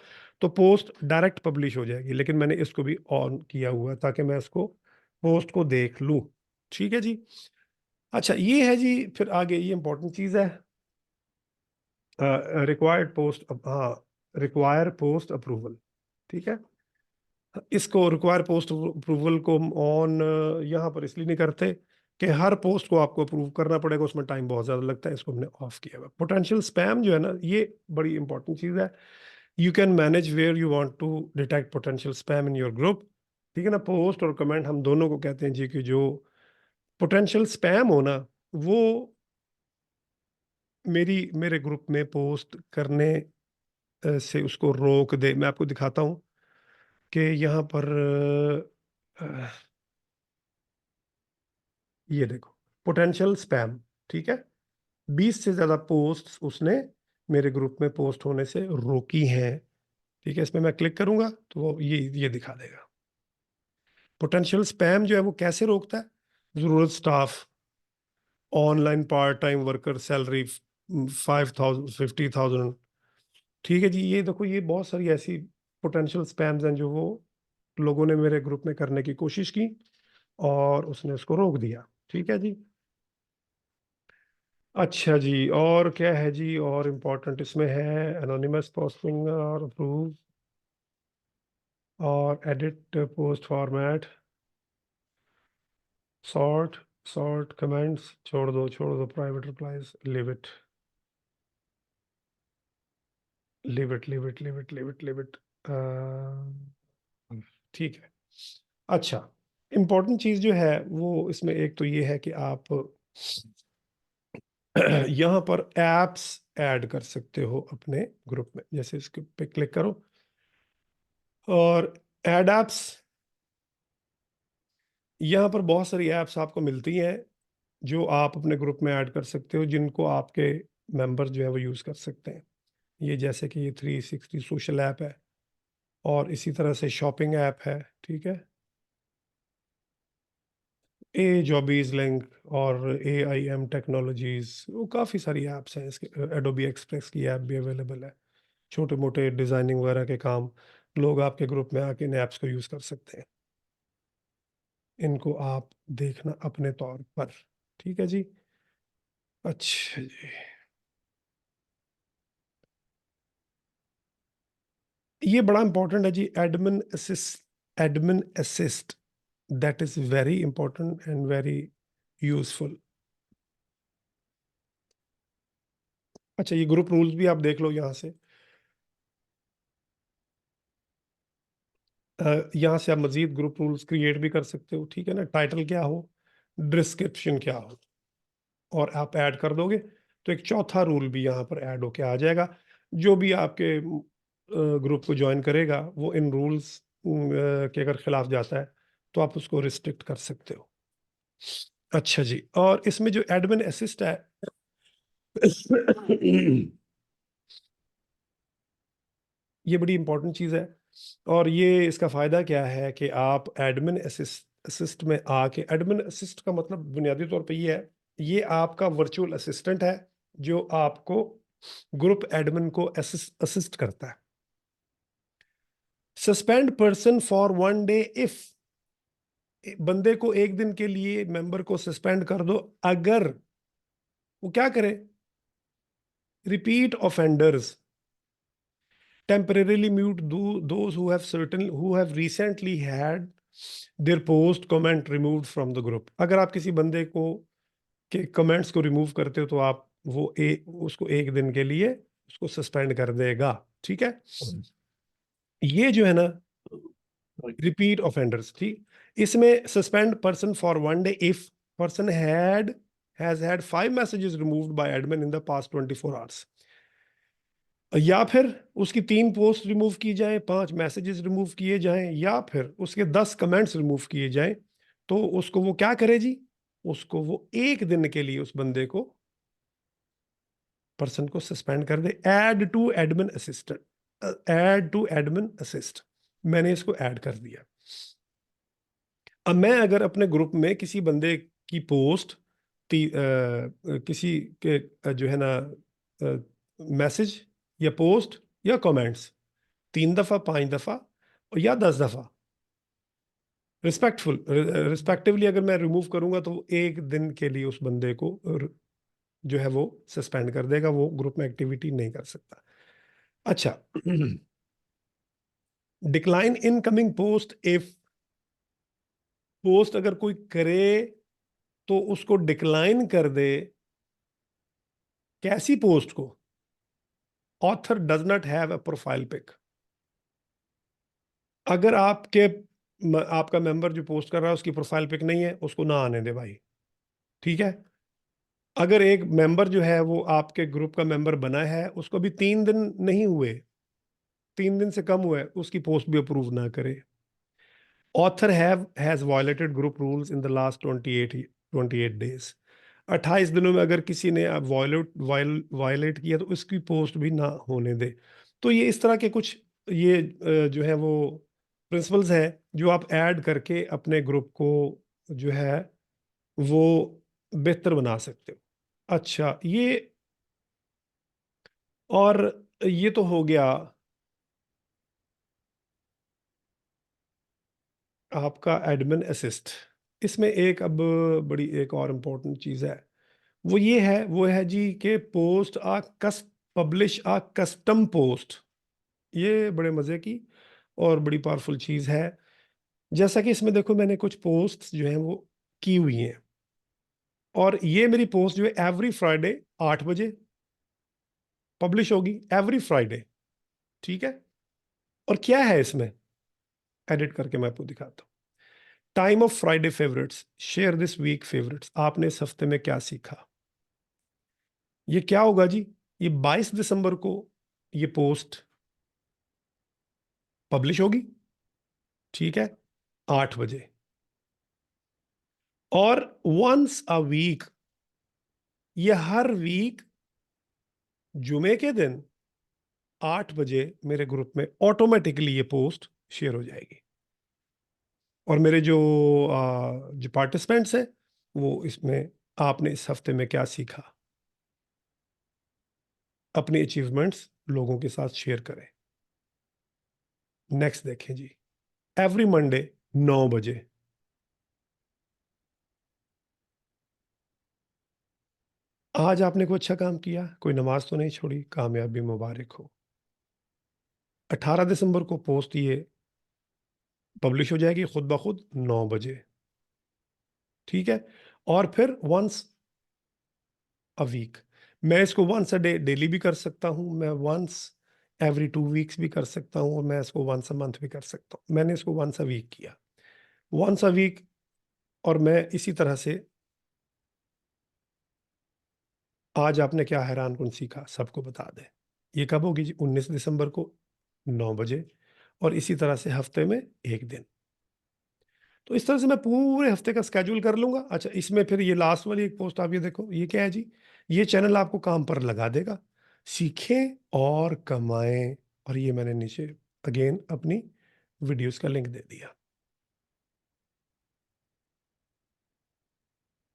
तो पोस्ट डायरेक्ट पब्लिश हो जाएगी, लेकिन मैंने इसको भी ऑन किया हुआ है ताकि मैं इसको पोस्ट को देख लूं। ठीक है जी। अच्छा, ये है जी, फिर आगे ये इंपॉर्टेंट चीज है, रिक्वायर्ड पोस्ट, हाँ, रिक्वायर पोस्ट अप्रूवल। ठीक है, इसको रिक्वायर पोस्ट अप्रूवल को ऑन यहाँ पर इसलिए नहीं करते कि हर पोस्ट को आपको अप्रूव करना पड़ेगा, उसमें टाइम बहुत ज़्यादा लगता है, इसको हमने ऑफ किया हुआ। पोटेंशियल स्पैम जो है ना, ये बड़ी इंपॉर्टेंट चीज़ है। You can manage where you want to detect potential spam in your group. ठीक है ना, पोस्ट और कमेंट हम दोनों को कहते हैं जी, कि जो पोटेंशियल स्पैम हो ना, वो मेरे ग्रुप में पोस्ट करने से उसको रोक दे। मैं आपको दिखाता हूँ कि यहाँ पर ये देखो, पोटेंशियल स्पैम। ठीक है, 20 से ज्यादा पोस्ट्स उसने मेरे ग्रुप में पोस्ट होने से रोकी हैं। ठीक है, इसमें मैं क्लिक करूंगा तो वो ये दिखा देगा। पोटेंशियल स्पैम जो है वो कैसे रोकता है, जरूरत staff, online part time worker, salary 5,000 50,000। ठीक है जी, ये देखो, ये बहुत सारी ऐसी पोटेंशियल स्पैम्स हैं जो वो लोगों ने मेरे ग्रुप में करने की कोशिश की और उसने उसको रोक दिया। ठीक है जी। अच्छा जी, और क्या है जी, और इम्पोर्टेंट इसमें है एनोनिमस पोस्टिंग और अप्रूव और edit post format, sort sort comments, छोड़ दो प्राइवेट रिप्लाईज, लिव इट। ठीक है। अच्छा, इम्पोर्टेंट चीज जो है वो इसमें एक तो ये है कि आप यहाँ पर एप्स ऐड कर सकते हो अपने ग्रुप में। जैसे इसके पे क्लिक करो और ऐड एप्स, यहाँ पर बहुत सारी ऐप्स आपको मिलती हैं जो आप अपने ग्रुप में ऐड कर सकते हो, जिनको आपके मेंबर जो है वो यूज़ कर सकते हैं। ये जैसे कि ये 360 सोशल ऐप है, और इसी तरह से शॉपिंग ऐप है। ठीक है, ए जॉबीज लिंक और AIM टेक्नोलॉजीज, वो काफ़ी सारी ऐप्स हैं। इसके एडोबी एक्सप्रेस की ऐप भी अवेलेबल है। छोटे मोटे डिज़ाइनिंग वगैरह के काम लोग आपके ग्रुप में आके इन ऐप्स को यूज़ कर सकते हैं। इनको आप देखना अपने तौर पर। ठीक है जी। अच्छा जी, ये बड़ा इंपॉर्टेंट है जी, admin assist, that is very important and very useful. अच्छा, ये ग्रुप रूल्स भी आप देख लो यहाँ से। यहाँ से आप मजीद ग्रुप रूल्स क्रिएट भी कर सकते हो। ठीक है ना, टाइटल क्या हो, डिस्क्रिप्शन क्या हो, और आप ऐड कर दोगे तो एक चौथा रूल भी यहाँ पर ऐड होके आ जाएगा। जो भी आपके ग्रुप को ज्वाइन करेगा वो इन रूल्स के अगर खिलाफ जाता है तो आप उसको रिस्ट्रिक्ट कर सकते हो। अच्छा जी, और इसमें जो एडमिन असिस्ट है ये बड़ी इंपॉर्टेंट चीज़ है। और ये इसका फ़ायदा क्या है कि आप एडमिन असिस्ट में आके, एडमिन असिस्ट का मतलब बुनियादी तौर पे ये है, ये आपका वर्चुअल असिस्टेंट है जो आपको ग्रुप एडमिन को असिस्ट करता है। Suspend person for 1 day if, बंदे को एक दिन के लिए, मेंबर को सस्पेंड कर दो अगर वो क्या करे, repeat offenders temporarily mute those who have recently had their post comment removed from the group. अगर आप किसी बंदे को के कमेंट्स को रिमूव करते हो तो आप उसको एक दिन के लिए उसको सस्पेंड कर देगा, ठीक है। ये जो है ना रिपीट ऑफेंडर्स, ठीक, इसमें suspend person for 1 day if person has had 5 messages removed by admin in the past 24 hours, या फिर उसकी 3 पोस्ट रिमूव की जाएं, 5 मैसेजेस रिमूव किए जाएं, या फिर उसके 10 कमेंट्स रिमूव किए जाएं, तो उसको वो क्या करे जी, उसको वो एक दिन के लिए उस बंदे को, पर्सन को सस्पेंड कर दे। Add to admin assistant, add to admin assist, मैंने इसको ऐड कर दिया। अब मैं अगर अपने ग्रुप में किसी बंदे की पोस्ट किसी के जो है ना मैसेज या पोस्ट या कमेंट्स 3 दफा, 5 दफा या 10 दफा रिस्पेक्टिवली अगर मैं रिमूव करूंगा तो एक दिन के लिए उस बंदे को जो है वो सस्पेंड कर देगा, वो ग्रुप में एक्टिविटी नहीं कर सकता। अच्छा, decline incoming post if, post अगर कोई करे तो उसको डिक्लाइन कर दे, कैसी पोस्ट को, author does not have a profile pic. अगर आपका मेंबर जो पोस्ट कर रहा है उसकी प्रोफाइल पिक नहीं है, उसको ना आने दे भाई, ठीक है। अगर एक मेंबर जो है वो आपके ग्रुप का मेंबर बना है, उसको भी 3 दिन नहीं हुए, 3 दिन से कम हुए, उसकी पोस्ट भी अप्रूव ना करे। Author has violated group rules in the last 28 days, 28 दिनों में अगर किसी ने वायलेट किया तो उसकी पोस्ट भी ना होने दे। तो ये इस तरह के कुछ ये जो है वो प्रिंसिपल्स हैं जो आप ऐड करके अपने ग्रुप को जो है वो बेहतर बना सकते हो। अच्छा, और ये तो हो गया आपका एडमिन असिस्ट। इसमें एक अब बड़ी एक और इम्पोर्टेंट चीज़ है, वो है जी के पोस्ट पब्लिश आ कस्टम पोस्ट। ये बड़े मज़े की और बड़ी पावरफुल चीज़ है। जैसा कि इसमें देखो मैंने कुछ पोस्ट जो हैं वो की हुई हैं, और ये मेरी पोस्ट जो है एवरी फ्राइडे 8 बजे पब्लिश होगी, एवरी फ्राइडे, ठीक है। और क्या है इसमें, एडिट करके मैं आपको दिखाता हूँ। Time of Friday favourites, share this week favourites, आपने इस हफ्ते में क्या सीखा। ये क्या होगा जी, ये 22 दिसंबर को ये पोस्ट पब्लिश होगी, ठीक है, 8 बजे। और वंस अ वीक, ये हर वीक जुमे के दिन 8 बजे मेरे ग्रुप में ऑटोमेटिकली ये पोस्ट शेयर हो जाएगी। और मेरे जो पार्टिसिपेंट्स हैं वो इसमें आपने इस हफ्ते में क्या सीखा, अपने अचीवमेंट्स लोगों के साथ शेयर करें। नेक्स्ट देखें जी, एवरी मंडे 9 बजे, आज आपने कोई अच्छा काम किया, कोई नमाज तो नहीं छोड़ी, कामयाबी मुबारक हो। 18 दिसंबर को पोस्ट ये पब्लिश हो जाएगी खुद ब खुद 9 बजे, ठीक है। और फिर वंस अ वीक, मैं इसको वंस अ डे डेली भी कर सकता हूं, मैं वंस एवरी 2 वीक्स भी कर सकता हूं, और मैं इसको वंस अ मंथ भी कर सकता हूं। मैंने इसको वंस अ वीक किया, वंस अ वीक। और मैं इसी तरह से, आज आपने क्या हैरान कुन सीखा सबको बता दें। ये कब होगी जी, 19 दिसंबर को 9 बजे, और इसी तरह से हफ्ते में एक दिन। तो इस तरह से मैं पूरे हफ्ते का स्केड्यूल कर लूंगा। अच्छा, इसमें फिर ये लास्ट वाली एक पोस्ट आप ये देखो, ये क्या है जी, ये चैनल आपको काम पर लगा देगा, सीखें और कमाएं। और ये मैंने नीचे अगेन अपनी वीडियोस का लिंक दे दिया।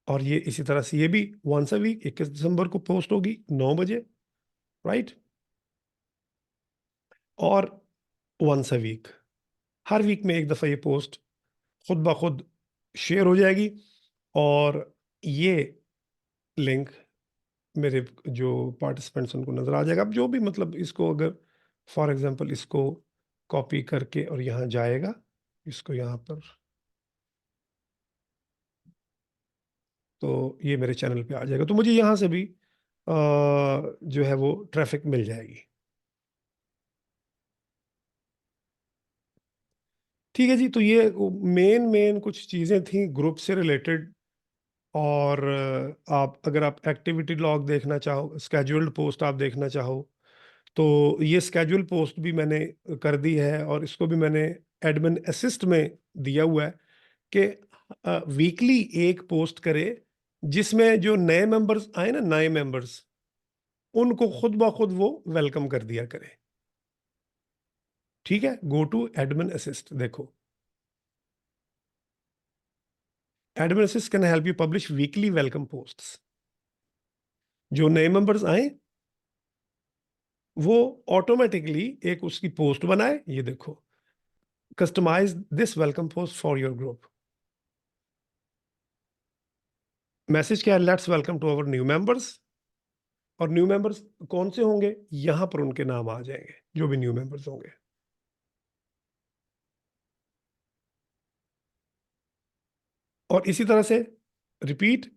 और ये इसी तरह से ये भी वंस अ वीक 21 दिसंबर को पोस्ट होगी 9 बजे, राइट, और वंस अ वीक हर वीक में एक दफ़ा ये पोस्ट खुद ब खुद शेयर हो जाएगी और ये लिंक मेरे जो पार्टिसिपेंट्स उनको नज़र आ जाएगा। अब जो भी मतलब इसको अगर फॉर एग्जांपल इसको कॉपी करके और यहाँ जाएगा, इसको यहाँ पर, तो ये मेरे चैनल पे आ जाएगा, तो मुझे यहाँ से भी जो है वो ट्रैफिक मिल जाएगी। ठीक है जी, तो ये मेन कुछ चीज़ें थी ग्रुप से रिलेटेड। और आप अगर आप एक्टिविटी लॉग देखना चाहो, स्केड्यूल्ड पोस्ट आप देखना चाहो, तो ये स्केड्यूल पोस्ट भी मैंने कर दी है और इसको भी मैंने एडमिन असिस्ट में दिया हुआ है कि वीकली एक पोस्ट करे जिसमें जो नए मेंबर्स आए ना, नए मेंबर्स, उनको खुद ब खुद वो वेलकम कर दिया करे। ठीक है, गो टू एडमिन असिस्ट, देखो admin assist can help you publish weekly welcome posts. जो नए मेंबर्स आए वो ऑटोमेटिकली एक उसकी पोस्ट बनाए, ये देखो, customise this welcome post for your group. Message क्या है, let's welcome to our new members. और न्यू मेंबर्स कौन से होंगे, यहां पर उनके नाम आ जाएंगे जो भी न्यू मेंबर्स होंगे। और इसी तरह से रिपीट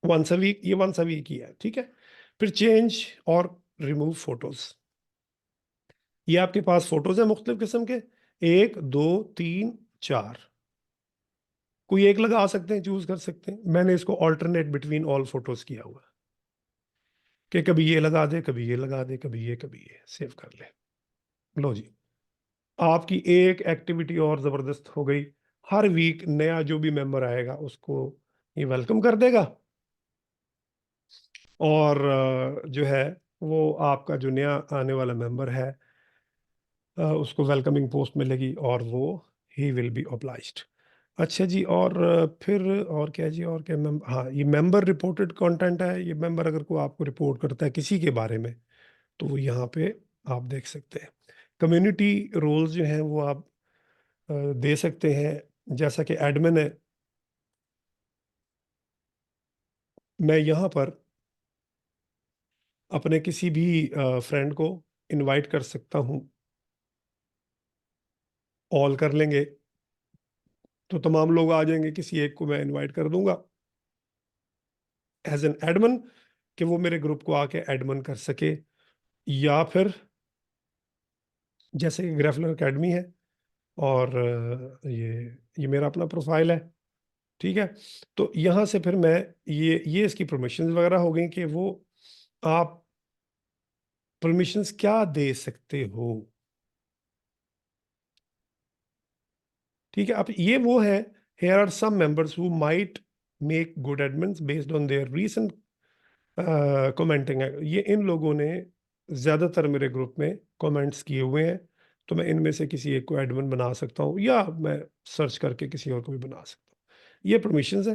वंस अ वीक, ये वंस अ वीक ही है। ठीक है, फिर चेंज और रिमूव फोटोज। ये आपके पास फोटोज है मुख्तलिफ किस्म के, 1 2 3 4, कोई एक लगा सकते हैं, चूज कर सकते हैं। मैंने इसको ऑल्टरनेट बिटवीन ऑल फोटोज किया हुआ है कि कभी ये लगा दे, कभी ये लगा दे, कभी ये सेव कर ले। लो जी, आपकी एक एक्टिविटी और जबरदस्त हो गई। हर वीक नया जो भी मेंबर आएगा उसको ये वेलकम कर देगा और जो है वो आपका जो नया आने वाला मेंबर है उसको वेलकमिंग पोस्ट मिलेगी और वो ही विल बी ऑब्लाइज्ड। अच्छा जी, और फिर और क्या जी, और क्या हाँ, ये मेंबर रिपोर्टेड कंटेंट है। ये मेंबर अगर कोई आपको रिपोर्ट करता है किसी के बारे में तो वो यहाँ पे आप देख सकते हैं। कम्युनिटी रोल्स जो हैं वो आप दे सकते हैं। जैसा कि एडमिन है, मैं यहाँ पर अपने किसी भी फ्रेंड को इनवाइट कर सकता हूँ। ऑल कर लेंगे तो तमाम लोग आ जाएंगे, किसी एक को मैं इनवाइट कर दूंगा एज एन एडमिन कि वो मेरे ग्रुप को आके एडमिन कर सके। या फिर जैसे ग्राफलर एकेडमी है और ये मेरा अपना प्रोफाइल है। ठीक है, तो यहाँ से फिर मैं ये इसकी परमिशंस वगैरह हो गई कि वो आप परमिशंस क्या दे सकते हो। ठीक है, अब ये वो है, here are some members who might make good admins based on their recent commenting है। ये इन लोगों ने ज्यादातर मेरे ग्रुप में कमेंट्स किए हुए हैं, तो मैं इनमें से किसी एक को एडमिन बना सकता हूँ या मैं सर्च करके किसी और को भी बना सकता हूँ। ये परमिशंस है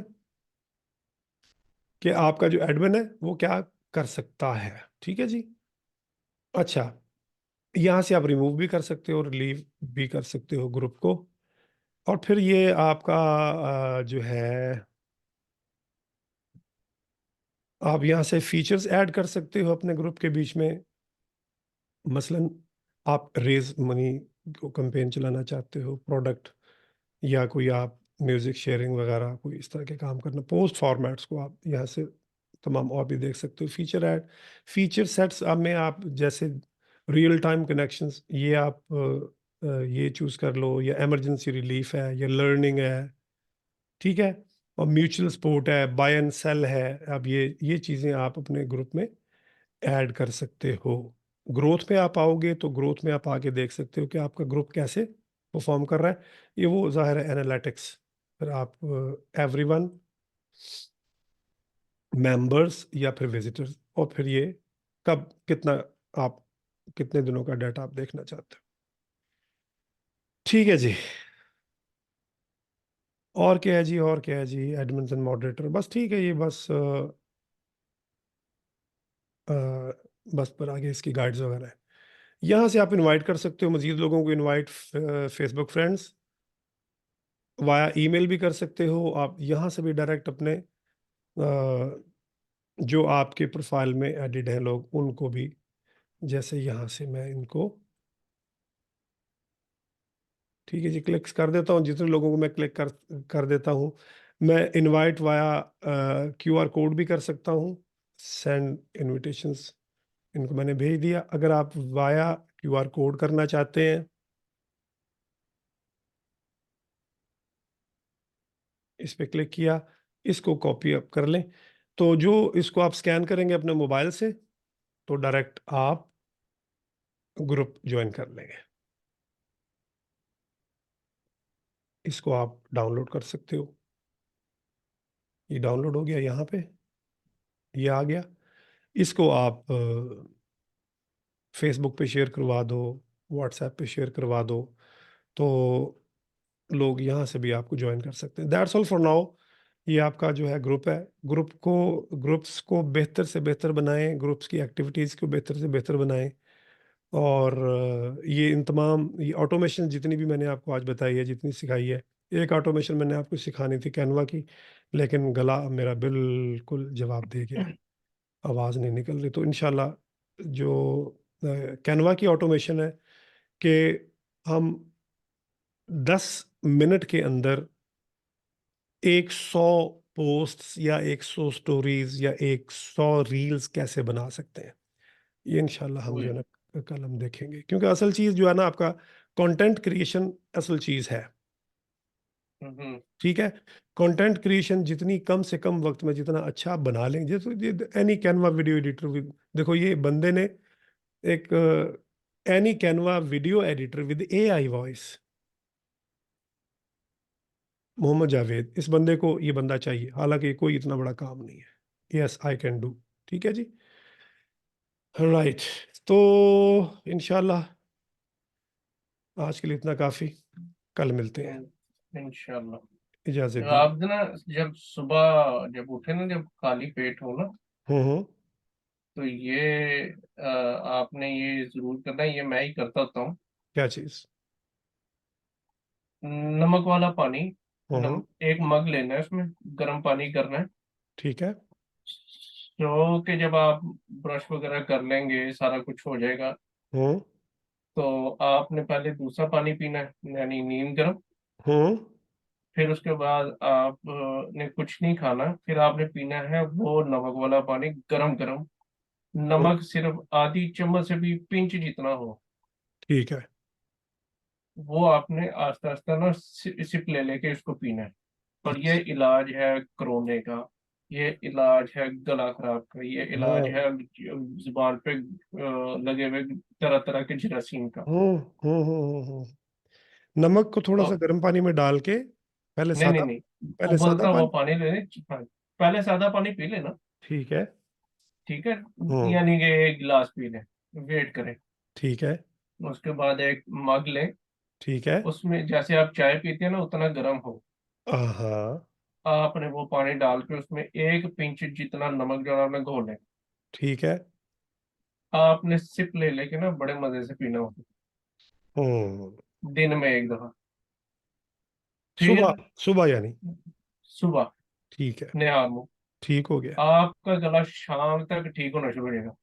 कि आपका जो एडमिन है वो क्या कर सकता है। ठीक है जी। अच्छा, यहाँ से आप रिमूव भी कर सकते हो, रिलीव भी कर सकते हो ग्रुप को। और फिर ये आपका जो है, आप यहाँ से फीचर्स ऐड कर सकते हो अपने ग्रुप के बीच में। मसलन आप रेज मनी को कैंपेन चलाना चाहते हो, प्रोडक्ट, या कोई आप म्यूजिक शेयरिंग वगैरह कोई इस तरह के काम करना, पोस्ट फॉर्मेट्स को आप यहाँ से तमाम और भी देख सकते हो। फीचर ऐड, फीचर सेट्स अब में आप जैसे रियल टाइम कनेक्शंस, ये आप ये चूज कर लो, या इमरजेंसी रिलीफ है, या लर्निंग है। ठीक है, और म्यूचुअल सपोर्ट है, बाय एंड सेल है। अब ये चीज़ें आप अपने ग्रुप में ऐड कर सकते हो। ग्रोथ में आप आओगे तो ग्रोथ में आप आके देख सकते हो कि आपका ग्रुप कैसे परफॉर्म कर रहा है। ये वो ज़ाहिर है एनालिटिक्स, फिर आप एवरीवन, मेंबर्स या फिर विजिटर्स, और फिर ये कब कितना, आप कितने दिनों का डाटा आप देखना चाहते हो। ठीक है जी, और क्या है जी, और क्या है जी, एडमिन्स एंड मॉडरेटर, बस ठीक है, ये बस बस पर आगे इसकी गाइड्स वगैरह है। यहाँ से आप इनवाइट कर सकते हो मजीद लोगों को, invite Facebook friends, via email भी कर सकते हो आप। यहाँ से भी डायरेक्ट अपने जो आपके प्रोफाइल में एडिड हैं लोग, उनको भी, जैसे यहाँ से मैं इनको, ठीक है जी, क्लिक कर देता हूँ। जितने लोगों को मैं क्लिक कर देता हूँ, मैं इनवाइट वाया QR कोड भी कर सकता हूँ, सेंड इनविटेशंस, इनको मैंने भेज दिया। अगर आप वाया QR कोड करना चाहते हैं, इस पे क्लिक किया, इसको कॉपी अप कर लें। तो जो इसको आप स्कैन करेंगे अपने मोबाइल से, तो डायरेक्ट आप ग्रुप ज्वाइन कर लेंगे। इसको आप डाउनलोड कर सकते हो। ये डाउनलोड हो गया, यहाँ पे ये आ गया। इसको आप फेसबुक पे शेयर करवा दो, व्हाट्सएप पे शेयर करवा दो, तो लोग यहाँ से भी आपको ज्वाइन कर सकते हैं। That's all for now. ये आपका जो है ग्रुप है। ग्रुप्स को बेहतर से बेहतर बनाएं, ग्रुप्स की एक्टिविटीज़ को बेहतर से बेहतर बनाएं। और ये इन तमाम ये ऑटोमेशन जितनी भी मैंने आपको आज बताई है, जितनी सिखाई है, एक ऑटोमेशन मैंने आपको सिखानी थी कैनवा की, लेकिन गला मेरा बिल्कुल जवाब दे गया, आवाज़ नहीं निकल रही। तो इंशाल्लाह जो कैनवा की ऑटोमेशन है कि हम 10 मिनट के अंदर 100 पोस्ट्स या 100 स्टोरीज या 100 रील्स कैसे बना सकते हैं, ये इंशाल्लाह हम जो है ना कल हम देखेंगे। क्योंकि असल चीज़ जो है ना, आपका कंटेंट क्रिएशन असल चीज़ है। ठीक है, कंटेंट क्रिएशन जितनी कम से कम वक्त में जितना अच्छा आप बना लेंगे, जैसे एनी कैनवा वीडियो एडिटर, देखो ये बंदे ने एक any Canva video editor with AI voice, Mohammad Javed, इस बंदे को, ये बंदा चाहिए, हालांकि कोई इतना बड़ा काम नहीं है। Yes I can do. ठीक है जी, राइट। तो इंशाल्लाह आज के लिए इतना काफ़ी, कल मिलते हैं, इंशाल्लाह। इजाज़त तो दी। आप ना जब सुबह जब उठे ना, जब खाली पेट हो ना, हम्म। तो ये आपने ये जरूर करना है, ये मैं ही करता होता हूँ। क्या चीज़? नमक वाला पानी, हम्म। एक मग लेना है, उसमें गर्म पानी करना है। ठीक है। तो कि जब आप ब्रश वगैरह कर लेंगे, सारा कुछ हो जाएगा, हम्म। तो आपने पहले दूसरा पानी पीना है, यानी नीम गर्म। हम्म। फिर उसके बाद आप ने कुछ नहीं खाना, फिर आपने पीना है वो नमक वाला पानी, गरम गरम। हम्म, नमक सिर्फ आधी चम्मच से भी पिंच जितना हो, ठीक है। वो आपने आस्ता आस्ता ना सिप ले लेके इसको पीना है। और ये अच्छा। इलाज है कोरोने का, ये इलाज है गला खराब का, ये इलाज हाँ। है जुबान पे लगे हुए तरह तरह के जरासीम का। हम्म। नमक को थोड़ा सा और गर्म पानी में डाल के, पहले नहीं नहीं सादा, नहीं, पहले सादा उबलता हुआ पानी। पानी लेने। हाँ, पहले सादा पानी पी लेना। ठीक है। ठीक है, हम्म। यानी कि एक गिलास पी लें, वेट करें। ठीक है। उसके बाद एक मग लें, ठीक है। उसमें जैसे आप चाय पीते हैं ना, उतना गर्म हो। हाँ। आपने वो पानी डाल के उसमें एक पिंच जितना नमक जो है आपने घोल लें। ठीक है। आपने सिप ले लेके ना बड़े मजे से पीना होता हम्म। है, दिन में एक दफा। सुबह, फिर सुबह यानी? सुबह ठीक है, निहार मुंह, ठीक हो गया। आपका गला शाम तक ठीक होना शुरू हो जाएगा।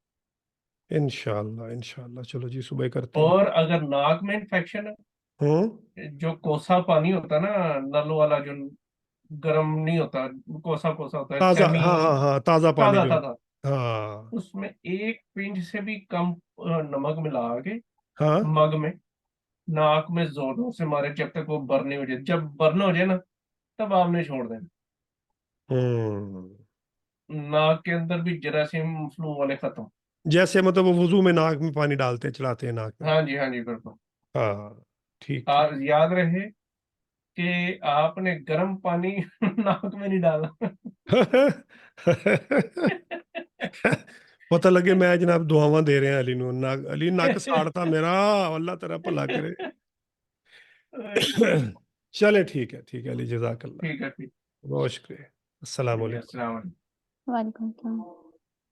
इंशाल्लाह, इंशाल्लाह, चलो जी, सुबह करते हैं। और अगर नाक में इन्फेक्शन हम्म। है, जो कोसा पानी होता है ना, नल वाला, जो गर्म नहीं होता, कोसा कोसा होता है, ताज़ा, सेमी हाँ हाँ हाँ, ताज़ा पानी ताजा जो है। ताजा, हाँ। उसमें एक पिंच से भी कम नमक मिला के हाँ। मग में नाक में जोरों से मारे, जब तक वो बर्न नहीं हो जाए। जब बर्न हो जाए ना, तब आपने छोड़ देना। हम्म। नाक के अंदर भी जरासीम, फ्लू वाले खत्म। जैसे मतलब वो वुजू में नाक में पानी डालते हैं, चढ़ाते हैं नाक में। हाँ जी बिल्कुल। हाँ। ठीक ठीक। याद रहे कि आपने गर्म पानी नाक में नहीं डाला। पता लगे मैं जनाब दुआवां दे रहे हैं अली नू, नाक, अली नक साड़ता मेरा, अल्लाह तेरा भला करे। चले, ठीक है, ठीक है अली, जजाकल्ला, ठीक है, ठीक। बहुत शुक्रिया। अस्सलाम जी, वालेकुम। अस्सलाम वालेकुम। वालेकुम सलाम।